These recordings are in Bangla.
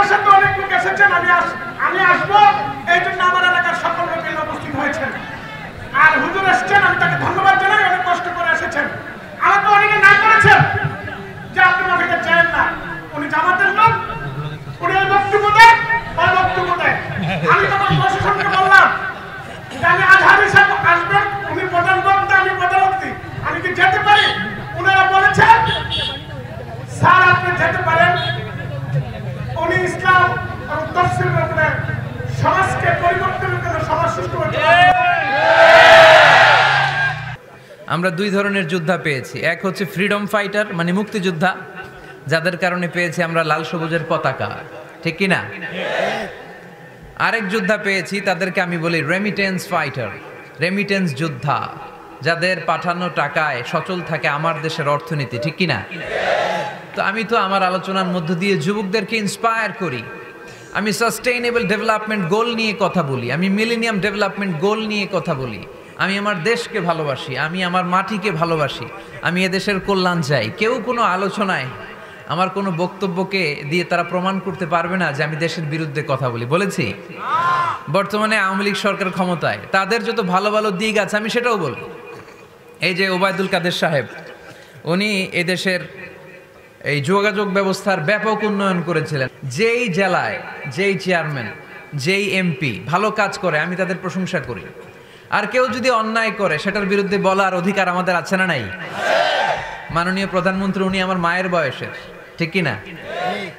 আমার সাথে অনেক লোক এসেছেন, আমি আসবো, এই জন্য আমার এলাকার সকল লোক উপস্থিত হয়েছেন। আর হুজুর এসেছেন, আমি তাকে ধন্যবাদ জানাই, অনেক কষ্ট করে এসেছেন। আমাকে অনেকে না করেছেন যে আপনি আমাকে চান না, উনি জামাতের লোক, উনি ওই বক্তব্য দেন, ওই বক্তব্য দেন। আমি তখন প্রশাসনকে বললাম যে আমি আজহারি সাহেব আসবেন, উনি প্রধান বক্তা, আমি প্রধানমন্ত্রী, আমি কি যেতে পারি? ওনারা বলেছেন স্যার আপনি যেতে পারেন। উনি ইসলাম এবং তফসিলের উপরে সমাজকে পরিবর্তনের জন্য সমাজ সৃষ্টি করতে পারেন। আমরা দুই ধরনের যোদ্ধা পেয়েছি, এক হচ্ছে ফ্রিডম ফাইটার মানে মুক্তিযোদ্ধা, যাদের কারণে পেয়েছি আমরা লাল সবুজের পতাকা, ঠিক কিনা? আরেক যোদ্ধা পেয়েছি, তাদেরকে আমি বলি রেমিটেন্স ফাইটার, রেমিটেন্স যোদ্ধা, যাদের পাঠানো টাকায় সচল থাকে আমার দেশের অর্থনীতি, ঠিক কিনা? তো আমি তো আমার আলোচনার মধ্য দিয়ে যুবকদেরকে ইন্সপায়ার করি। আমি সাস্টেইনেবল ডেভেলপমেন্ট গোল নিয়ে কথা বলি, আমি মিলেনিয়াম ডেভেলপমেন্ট গোল নিয়ে কথা বলি, আমি আমার দেশকে ভালোবাসি, আমি আমার মাটিকে ভালোবাসি, আমি এদেশের কল্যাণ চাই। কেউ কোনো আলোচনায় আমার কোনো বক্তব্যকে দিয়ে তারা প্রমাণ করতে পারবে না যে আমি দেশের বিরুদ্ধে কথা বলি। বলেছি? বর্তমানে আওয়ামী লীগ সরকার ক্ষমতায়, তাদের যত ভালো ভালো দিক আছে আমি সেটাও বলি। এই যে ওবায়দুল কাদের সাহেব, উনি এদেশের এই যোগাযোগ ব্যবস্থার ব্যাপক উন্নয়ন করেছিলেন। যেই জেলায় যেই চেয়ারম্যান, যেই এমপি ভালো কাজ করে আমি তাদের প্রশংসা করি। আর কেউ যদি অন্যায় করে সেটার বিরুদ্ধে বলার অধিকার আমাদের আছে না নাই? মাননীয় প্রধানমন্ত্রী উনি আমার মায়ের বয়সের, ঠিক কিনা?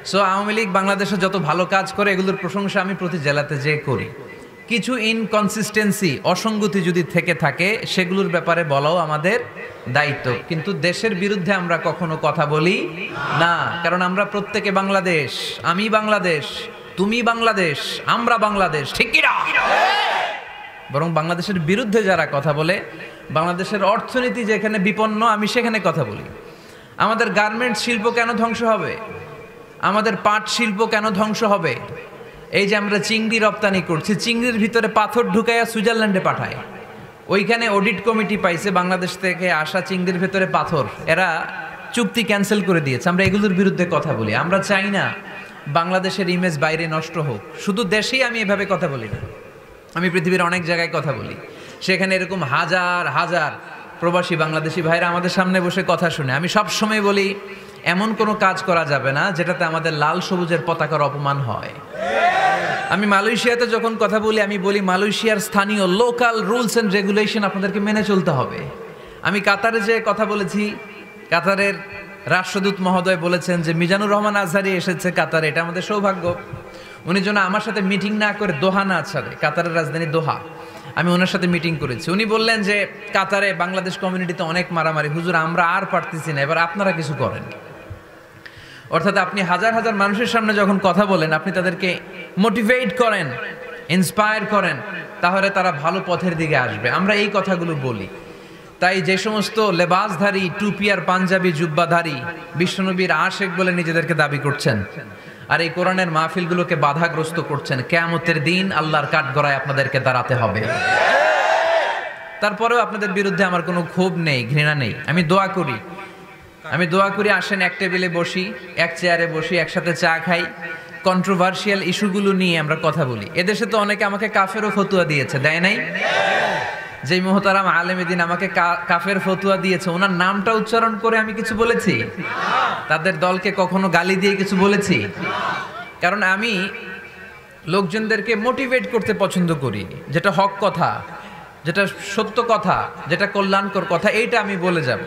সো আওয়ামী লীগ বাংলাদেশে যত ভালো কাজ করে এগুলোর প্রশংসা আমি প্রতি জেলাতে যেয়ে করি। কিছু ইনকনসিস্টেন্সি, অসঙ্গতি যদি থেকে থাকে সেগুলোর ব্যাপারে বলাও আমাদের দায়িত্ব, কিন্তু দেশের বিরুদ্ধে আমরা কখনো কথা বলি না, কারণ আমরা প্রত্যেকে বাংলাদেশ। আমি বাংলাদেশ, তুমি বাংলাদেশ, আমরা বাংলাদেশ, ঠিক কিনা? বরং বাংলাদেশের বিরুদ্ধে যারা কথা বলে, বাংলাদেশের অর্থনীতি যেখানে বিপন্ন আমি সেখানে কথা বলি। আমাদের গার্মেন্টস শিল্প কেন ধ্বংস হবে? আমাদের পাট শিল্প কেন ধ্বংস হবে? এই যে আমরা চিংড়ি রপ্তানি করছি, চিংড়ির ভিতরে পাথর ঢুকাইয়া সুইজারল্যান্ডে পাঠায়, ওইখানে অডিট কমিটি পাইছে বাংলাদেশ থেকে আসা চিংড়ির ভেতরে পাথর, এরা চুক্তি ক্যান্সেল করে দিয়েছে। আমরা এগুলোর বিরুদ্ধে কথা বলি। আমরা চাই না বাংলাদেশের ইমেজ বাইরে নষ্ট হোক। শুধু দেশেই আমি এভাবে কথা বলি না, আমি পৃথিবীর অনেক জায়গায় কথা বলি, সেখানে এরকম হাজার হাজার প্রবাসী বাংলাদেশি ভাইরা আমাদের সামনে বসে কথা শুনে। আমি সব সময় বলি এমন কোনো কাজ করা যাবে না যেটাতে আমাদের লাল সবুজের পতাকার অপমান হয়। আমি মালয়েশিয়াতে যখন কথা বলি আমি বলি মালয়েশিয়ার স্থানীয় লোকাল রুলস অ্যান্ড রেগুলেশন আপনাদেরকে মেনে চলতে হবে। আমি কাতারে যে কথা বলেছি, কাতারের রাষ্ট্রদূত মহোদয় বলেছেন যে মিজানুর রহমান আজহারি এসেছে কাতারে, এটা আমাদের সৌভাগ্য। উনি যেন আমার সাথে মিটিং না করে দোহা না ছাড়ে, কাতারের রাজধানী দোহা, আমি ওনার সাথে মিটিং করেছি। উনি বললেন যে কাতারে বাংলাদেশ কমিউনিটিতে অনেক মারামারি, হুজুর আমরা আর পারতেছি না, এবার আপনারা কিছু করেন। অর্থাৎ আপনি হাজার হাজার মানুষের সামনে যখন কথা বলেন, আপনি তাদেরকে মোটিভেট করেন, ইন্সপায়ার করেন, তাহলে তারা ভালো পথের দিকে আসবে। আমরা এই কথাগুলো বলি। তাই যে সমস্ত লেবাসধারী, টুপি আর পাঞ্জাবি জুব্বাধারী বিশ্বনবীর আশেক বলে নিজেদেরকে দাবি করছেন, আর এই কোরআনের মাহফিলগুলোকে বাধাগ্রস্ত করছেন, কিয়ামতের দিন আল্লাহর কাঠগড়ায় আপনাদেরকে দাঁড়াতে হবে। তারপরেও আপনাদের বিরুদ্ধে আমার কোনো ক্ষোভ নেই, ঘৃণা নেই। আমি দোয়া করি আসেন এক টেবিলে বসি, এক চেয়ারে বসি, একসাথে চা খাই, কন্ট্রোভার্সিয়াল ইস্যুগুলো নিয়ে আমরা কথা বলি। এদেশে তো অনেকে আমাকে কাফেরও ফতুয়া দিয়েছে, দেয় নাই? যেই মুহতারাম আলেমে দিন আমাকে কাফের ফতুয়া দিয়েছে, ওনার নামটা উচ্চারণ করে আমি কিছু বলেছি? তাদের দলকে কখনো গালি দিয়ে কিছু বলেছি? কারণ আমি লোকজনদেরকে মোটিভেট করতে পছন্দ করি, যেটা হক কথা, যেটা সত্য কথা, যেটা কল্যাণকর কথা, এইটা আমি বলে যাব।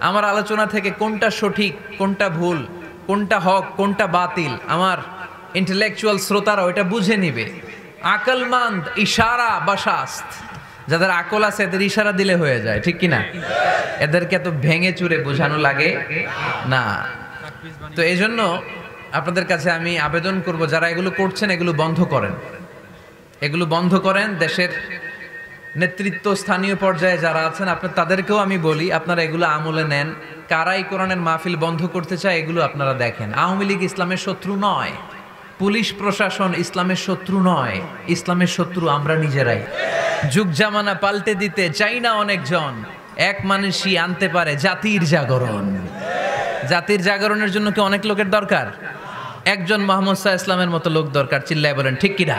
আমার আলোচনা থেকে কোনটা সঠিক, কোনটা ভুল, কোনটা হক, কোনটা বাতিল, আমার ইন্টেলেকচুয়াল শ্রোতারা ওইটা বুঝে নিবে। আকলমান্দ ইশারা বাশাস্ত, যাদের আকল আছে এদের ইশারা দিলে হয়ে যায়, ঠিক কিনা? এদেরকে এত ভেঙে চুরে বোঝানো লাগে না। তো এই জন্য আপনাদের কাছে আমি আবেদন করব, যারা এগুলো করছেন এগুলো বন্ধ করেন, এগুলো বন্ধ করেন। দেশের নেতৃত্ব স্থানীয় পর্যায়ে যারা আছেন আপনার তাদেরকেও আমি বলি আপনারা এগুলো আমলে নেন। কারাই কোরআনের মাহফিল বন্ধ করতে চায় এগুলো আপনারা দেখেন। আওয়ামী লীগ ইসলামের শত্রু নয়, পুলিশ প্রশাসন ইসলামের শত্রু নয়, ইসলামের শত্রু আমরা নিজেরাই। যুগ জামানা পাল্টে দিতে চাই না অনেকজন, এক মানুষই আনতে পারে জাতির জাগরণ। জাতির জাগরণের জন্য কি অনেক লোকের দরকার? একজন মুহাম্মদ সাল্লাল্লাহু আলাইহি ওয়াসাল্লামের মতো লোক দরকার, চিল্লায় বলেন ঠিক কিনা?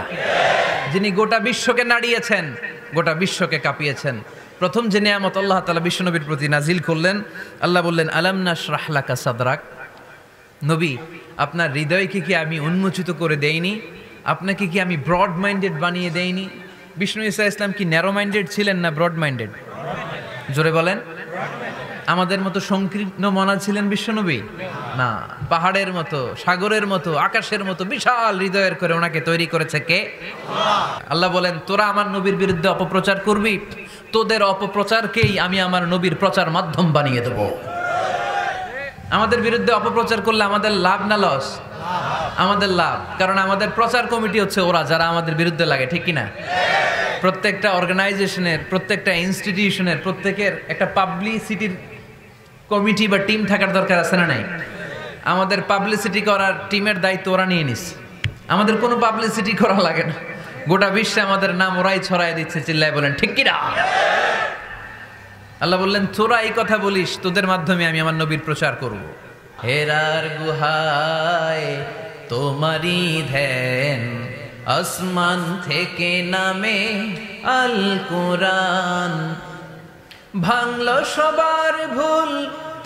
যিনি গোটা বিশ্বকে নাড়িয়েছেন, গোটা বিশ্বকে কাঁপিয়েছেন। প্রথম যে নিয়ামত আল্লাহ তাআলা বিশ্বনবীর প্রতি নাজিল করলেন, আল্লাহ বললেন আলাম নাশরাহ লাকা সাদরাক, নবী আপনার হৃদয়কে কি আমি উন্মোচিত করে দেইনি? আপনাকে কি আমি ব্রড মাইন্ডেড বানিয়ে দেইনি? বিষ্ণু ঈসা ইসলাম কি ন্যারো মাইন্ডেড ছিলেন না ব্রড মাইন্ডেড? জোরে বলেন। আমাদের মতো সংকীর্ণ মনা ছিলেন বিশ্বনবী? না, পাহাড়ের মতো, সাগরের মতো, আকাশের মতো বিশাল হৃদয়ের করে ওনাকে তৈরি করেছে কে? আল্লাহ বলেন তোরা আমার নবীর বিরুদ্ধে অপপ্রচার করবি, তোদের অপপ্রচারকেই আমি আমার নবীর প্রচার মাধ্যম বানিয়ে দেব। আমাদের বিরুদ্ধে অপপ্রচার করলে আমাদের লাভ না লস? আমাদের লাভ, কারণ আমাদের প্রচার কমিটি হচ্ছে ওরা যারা আমাদের বিরুদ্ধে লাগে, ঠিক কিনা? প্রত্যেকটা অর্গানাইজেশনের, প্রত্যেকটা ইনস্টিটিউশনের প্রত্যেকের একটা পাবলিসিটির কমিটি বা টিম থাকার দরকার আছে না নাই? আমাদের পাবলিসিটি করার টিমের দায়িত্ব ওরা নিয়ে নিস। আমাদের কোনো পাবলিসিটি করা লাগে না, গোটা বিশ্বে আমাদের নাম ওরাই ছড়াই দিচ্ছে, চিল্লায় বলেন ঠিক কিনা? আল্লাহ বললেন তোরা এই কথা বলিস, তোদের মাধ্যমে আমি আমার নবীর প্রচার করব। হেরার গুহায় তোমারই ধ্যান, আসমান থেকে নামে আল কোরআন, ভাঙলো সবার ভুল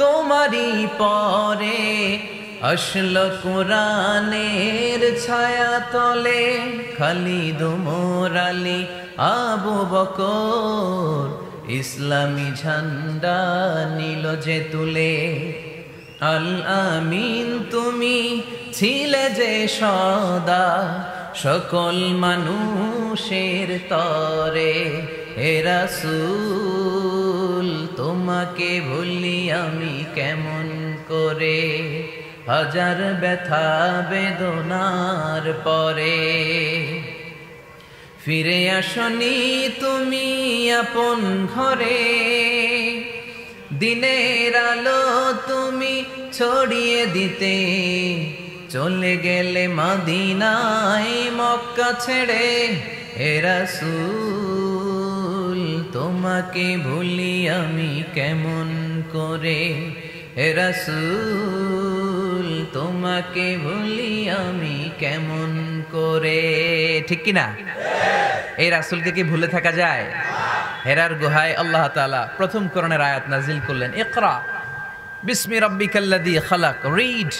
তোমারই পরে, আসলো কোরআনের ছায়া তলে, খালিদ ওমর আলী আবু বকর, ইসলামী ঝান্ডা নিল যে তুলে, আল আমিন তুমি ছিলে যে সদা, সকল মানুষের তরে, হে রাসূল তোমাকে ভুলি আমি কেমন করে, হাজার ব্যথা বেদনার পরে, ফিরে আসনি তুমি আপন ঘরে, দিনের আলো তুমি ছড়িয়ে দিতে, চলে গেলে মদিনায় মক্কা ছেড়ে, হে রাসূল তোমাকে ভুলি আমি কেমন করে, হে রাসূল তোমাকে ভুলি আমি কেমন করে, ঠিক কিনা? এই রাসূলকে কি ভুলে থাকা যায়? হেরার গুহায় আল্লাহ তাআলা প্রথম কোরআনের আয়াত নাজিল করলেন, ইকরা বিসমি রাব্বিকাল্লাযী খালাক, read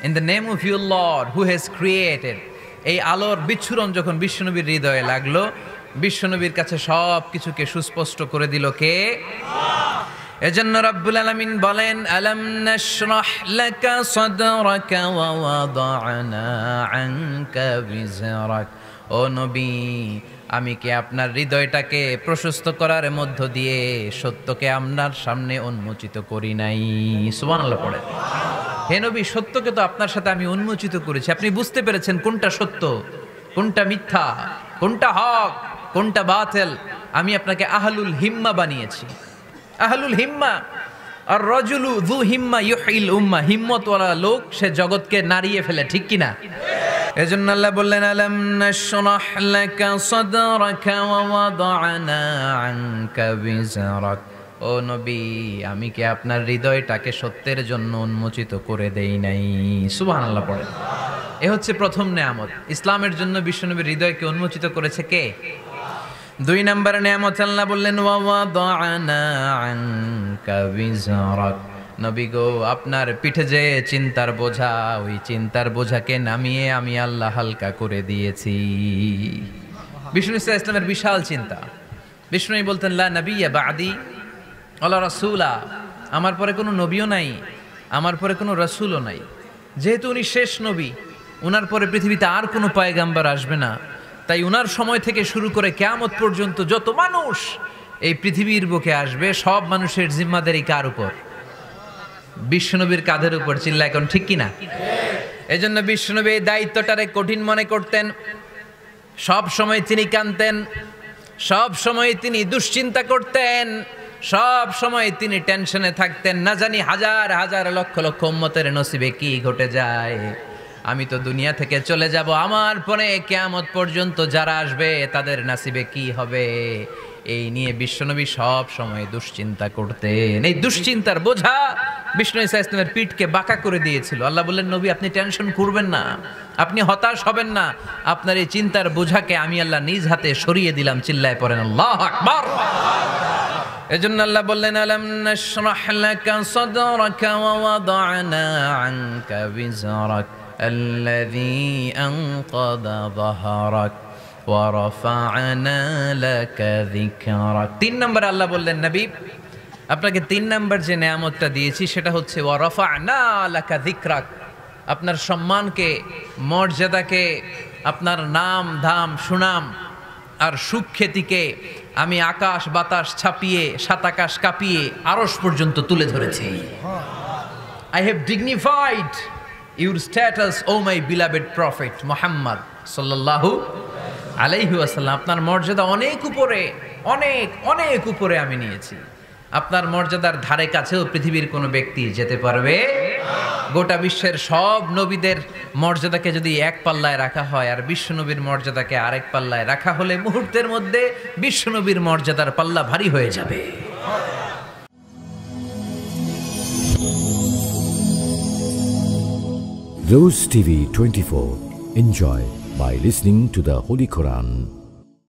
in the name of your lord who has created. এই আলোর বিচ্ছুরণ যখন বিশ্বনবীর হৃদয়ে লাগলো, বিশ্বনবীর কাছে সব কিছুকে সুস্পষ্ট করে দিল কে? এজন্য রাব্বুল আলামিন বলেন আলাম নাশরাহ লাকা সাদরাকা ওয়া ওয়াদা'না আনকা বিজরাক, ও নবী আমি কি আপনার হৃদয়টাকে প্রশস্ত করার মধ্য দিয়ে সত্যকে আপনার সামনে উন্মোচিত করি নাই? সুবহানাল্লাহ পড়েন। হে নবী সত্যকে তো আপনার সাথে আমি উন্মোচিত করেছি, আপনি বুঝতে পেরেছেন কোনটা সত্য, কোনটা মিথ্যা, কোনটা হক, কোনটা বাতিল। আমি আপনাকে আহলুল হিম্মা বানিয়েছি। আহলুল হিম্মা আর রাজুলু যু হিম্মা ইউহিল উম্মা, হিম্মতওয়ালা লোক সে জগৎকে নাড়িয়ে ফেলে, ঠিক কিনা? এজন্য আল্লাহ বললেন আলাম নাশরাহ লাকা সাদরাকা ওয়া ওয়াদা'না আনকা বিজরাক, ও নবী আমি কি আপনার হৃদয়টাকে সত্যের জন্য উন্মোচিত করে দেই নাই? সুবহানাল্লাহ পড়েন। এ হচ্ছে প্রথম নেয়ামত, ইসলামের জন্য বিশ্বনবীর হৃদয়কে উন্মোচিত করেছে কে? দুই নম্বর নেয়ামত আল্লাহ বললেন ওয়া ওয়াদা'না আনকা বিজরাক, নবী গো আপনার পিঠে যে চিন্তার বোঝা, ওই চিন্তার বোঝাকে নামিয়ে আমি আল্লাহ হালকা করে দিয়েছি। বিষ্ণু ইসলামের বিশাল চিন্তা। বিষ্ণু বলতেন লা নবিয়্যা বা'দি ওয়ালা রাসূলা, আমার পরে কোনো নবীও নাই, আমার পরে কোনো রাসূলও নাই। যেহেতু উনি শেষ নবী, উনার পরে পৃথিবীতে আর কোনো পয়গাম্বর আসবে না, তাই উনার সময় থেকে শুরু করে কিয়ামত পর্যন্ত যত মানুষ এই পৃথিবীর বুকে আসবে, সব মানুষের জিম্মাদারি কার উপর? বিশ্বনবীর কাঁধের উপর। চিল্লা এখন ঠিক কিনা? এজন্য বিশ্বনবী এই দায়িত্বটারে কঠিন মনে করতেন। সব সময় তিনি কাঁদতেন, সব সময় তিনি দুশ্চিন্তা করতেন, সব সময় তিনি টেনশনে থাকতেন, না জানি হাজার হাজার লক্ষ লক্ষ উম্মতের নসিবে কি ঘটে যায়। আমি তো দুনিয়া থেকে চলে যাব, আমার পরে কিয়ামত পর্যন্ত যারা আসবে তাদের নসিবে কি হবে, এই নিয়ে বিশ্বনবী সব সময় দুশ্চিন্তা করতেন। এই দুশ্চিন্তার বোঝা বিষ্ণু ঈসা ইসলামের পিঠকে বাঁকা করে দিয়েছিল। আল্লাহ বললেন, নবী আপনি টেনশন করবেন না, আপনি হতাশ হবেন না, আপনার এই চিন্তার বোঝাকে আমি আল্লাহ নিজ হাতে সরিয়ে দিলাম। চিল্লায় পড়েন আল্লাহু আকবার। এজন্য আল্লাহ বললেন, আলাম নাশরাহ লাকা সাদরাকা ওয়া ওয়াদা'না আনকা বিজরাক আল্লাযী আনকাযা যাহরাক ওয়া রাফা'না লাকা যিকরাক। 3 নম্বরে আল্লাহ বললেন, নবী আপনাকে 3 নম্বর যে নেয়ামতটা দিয়েছি সেটা হচ্ছে ওয়া রাফা'না লাকা যিকরাক। আপনার সম্মানকে, মর্যাদাকে, আপনার নাম ধাম সুনাম আর সুখ্যাতিকে আমি আকাশ বাতাস ছাপিয়ে, সাত আকাশ কাঁপিয়ে আরশ পর্যন্ত তুলে ধরেছি। I have dignified your status, O my beloved prophet Muhammad sallallahu আলাইহি ওয়াসাল্লাম। আপনার মর্যাদা অনেক উপরে, অনেক অনেক উপরে আমি নিয়েছি। আপনার মর্যাদার ধারে কাছেও পৃথিবীর কোনো ব্যক্তি যেতে পারবে। গোটা বিশ্বের সব নবীদের মর্যাদাকে যদি এক পাল্লায় রাখা হয় আর বিশ্বনবীর মর্যাদাকে আরেক পাল্লায় রাখা হলে মুহূর্তের মধ্যে বিশ্বনবীর মর্যাদার পাল্লা ভারী হয়ে যাবে। Rose TV 24. Enjoy by listening to the Holy Quran.